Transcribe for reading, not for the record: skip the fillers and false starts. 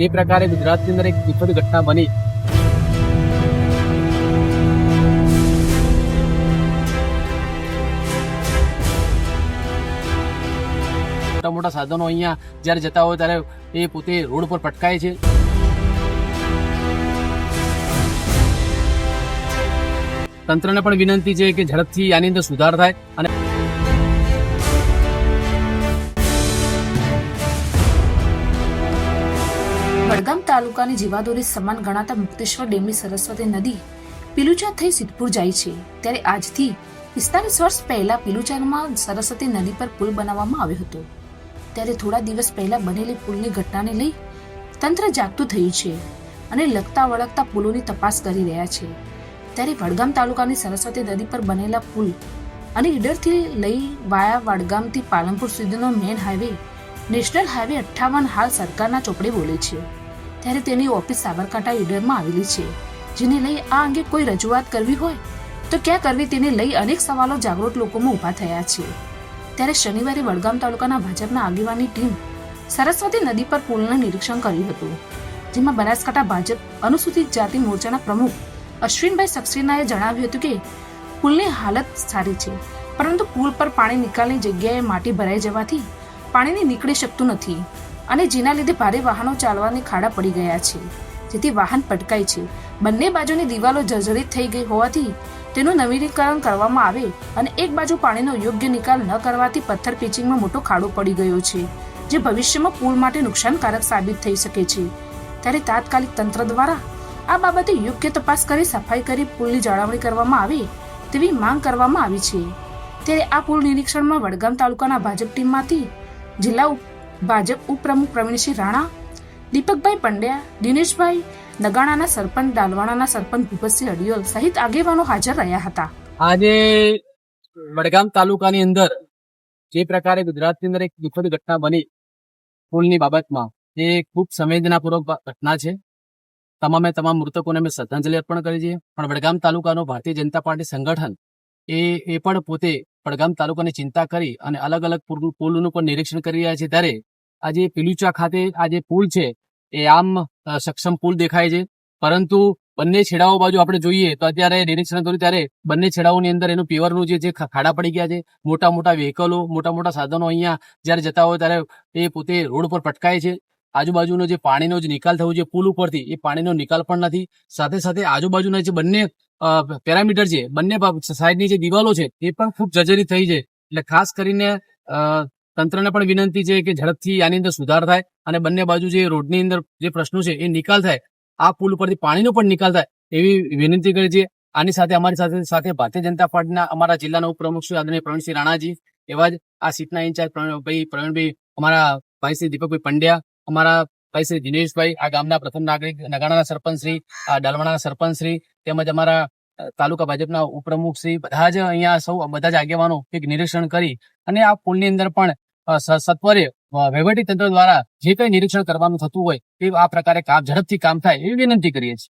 જે પ્રકારે ગુજરાતની અંદર એક દુઃખદ ઘટના બની મોટા મોટા સાધનો અહીંયા જ્યારે જતા હોય ત્યારે એ પોતે રોડ પર પટકાય છે. તંત્રને પણ વિનંતી છે કે ઝડપથી આની અંદર સુધાર થાય અને વડગામ તાલુકાની જીવાદોરી સમાન ગણાતા મુક્તેશ્વર ડેમની સરસ્વતી નદી પીલુચા થઈ સિદ્ધપુર જાય છે. ત્યારે આજથી 45 વર્ષ પહેલા પીલુચામાં સરસ્વતી નદી પર પુલ બનાવવામાં આવ્યો હતો. ત્યારે થોડા દિવસ પહેલા બનેલી પુલની ઘટનાને લઈ તંત્ર જાગતું થયું છે અને લગતા વળગતા પુલોની તપાસ કરી રહ્યા છે. ત્યારે વડગામ તાલુકાની સરસ્વતી નદી પર બનેલા પુલ અને ઈડરથી લઈ વાયા વડગામથી પાલનપુર સુધીનો મેન હાઈવે નેશનલ હાઈવે 58 હાલ સરકારના ચોપડે બોલે છે. ત્યારે તેની ઓફિસ સાબરકાંઠા ઈડરમાં આવેલી છે, જેને લઈ આ અંગે કોઈ રજૂઆત કરવી હોય તો ક્યાં કરવી તેને લઈ અનેક સવાલો જાગૃત લોકોમાં ઊભા થયા છે. ત્યારે શનિવારે વડગામ તાલુકાના ભાજપના આગેવાનની ટીમ સરસ્વતી નદી પર પુલનું નિરીક્ષણ કર્યું હતું, જેમાં બનાસકાંઠા ભાજપ અનુસૂચિત જાતિ મોરચાના પ્રમુખ અશ્વિનભાઈ સક્સેનાએ જણાવ્યું હતું કે પુલની હાલત સારી છે, પરંતુ પુલ પર પાણી નિકાલની જગ્યાએ માટી ભરાઈ જવાથી પાણીને નીકળી શકતું નથી અને જેના લીધે ભારે વાહનો ચાલવાની ખાડા પડી ગયા છે, જેથી વાહન પટકાય છે. બંને બાજુની દિવાલો જર્જરિત થઈ ગઈ હોવાથી તેનું નવીનીકરણ કરવામાં આવે અને એક બાજુ પાણીનો યોગ્ય નિકાલ ન કરવાથી પથ્થર પિચિંગમાં મોટો ખાડો પડી ગયો છે, જે ભવિષ્યમાં પુલ માટે નુકસાનકારક સાબિત થઈ શકે છે. ત્યારે તાત્કાલિક તંત્ર દ્વારા આ બાબતે યોગ્ય તપાસ કરી સફાઈ કરી પુલની જાળવણી કરવામાં આવે તેવી માંગ કરવામાં આવી છે. ત્યારે આ પુલ નિરીક્ષણમાં વડગામ તાલુકાના ભાજપ ટીમમાંથી જિલ્લા ભાજપ ઉપપ્રમુખ પ્રવીણસિંહ રાણા, દીપકભાઈ પંડ્યા, દિનેશભાઈ નગાણાના સરપંચ, ડાલવાણાના સરપંચ ભૂપતસિંહ અડિયોલ સહિત આગેવાનો હાજર રહ્યા હતા. આજે વડગામ તાલુકાની અંદર જે પ્રકારે ગુજરાતની અંદર એક દુઃખદ ઘટના બની પુલની બાબતમાં, એ ખૂબ સંવેદનાપૂર્વક ઘટના છે. તમામે તમામ મૃતકોને અમે શ્રદ્ધાંજલિ અર્પણ કરી છે. પણ વડગામ તાલુકાનો ભારતીય જનતા પાર્ટી સંગઠન એ પણ પોતે વડગામ તાલુકાની ચિંતા કરી અને અલગ અલગ પુલનું પણ નિરીક્ષણ કરી રહ્યા છે. ત્યારે આજે પીલુચા ખાતે આ જે પુલ છે એ આમ સક્ષમ પુલ દેખાય છે, પરંતુ બંને છેડાઓ બાજુ આપણે જોઈએ તો અત્યારે નિરીક્ષણ કર્યું ત્યારે બંને છેડાઓની અંદર એનું પીવરનું જે ખાડા પડી ગયા છે. મોટા મોટા વ્હીકલો, મોટા મોટા સાધનો અહીંયા જ્યારે જતા હોય ત્યારે એ પોતે રોડ પર પટકાય છે. આજુબાજુનો જે પાણીનો જે નિકાલ થયો છે પુલ ઉપરથી, એ પાણીનો નિકાલ પણ નથી. સાથે સાથે આજુબાજુના જે બંને પેરામીટર છે, બંને સાઈડની જે દિવાલો છે એ પણ ખૂબ જર્જરિત થઈ છે. એટલે ખાસ કરીને તંત્રને પણ વિનંતી છે કે ઝડપથી આની અંદર સુધાર થાય અને બંને બાજુ જે રોડની અંદર જે પ્રશ્નો છે એ નિકાલ થાય, આ પુલ ઉપરથી પાણીનો પણ નિકાલ થાય એવી વિનંતી કરી છે. આની સાથે અમારી સાથે ભારતીય જનતા પાર્ટીના અમારા જિલ્લાના ઉપપ્રમુખ શ્રી આદરણીય પ્રવીણસિંહ રાણાજી, એવા જ આ સીટના ઇન્ચાર્જ પ્રવીણભાઈ, અમારા ભાઈ શ્રી દીપકભાઈ પંડ્યા, અમારા ભાઈ શ્રી દિનેશભાઈ, આ ગામના પ્રથમ નાગરિક, નગાણાના સરપંચ શ્રી, ડાલવાણાના સરપંચ શ્રી, તેમજ અમારા તાલુકા ભાજપના ઉપપ્રમુખ શ્રી, બધા જ અહીંયા બધા જ આગેવાનો એક નિરીક્ષણ કરી અને આ પુલની અંદર પણ સત્વરે વહીવટી તંત્ર દ્વારા જે કંઈ નિરીક્ષણ કરવાનું થતું હોય એ આ પ્રકારે ઝડપથી કામ થાય એવી વિનંતી કરીએ છીએ.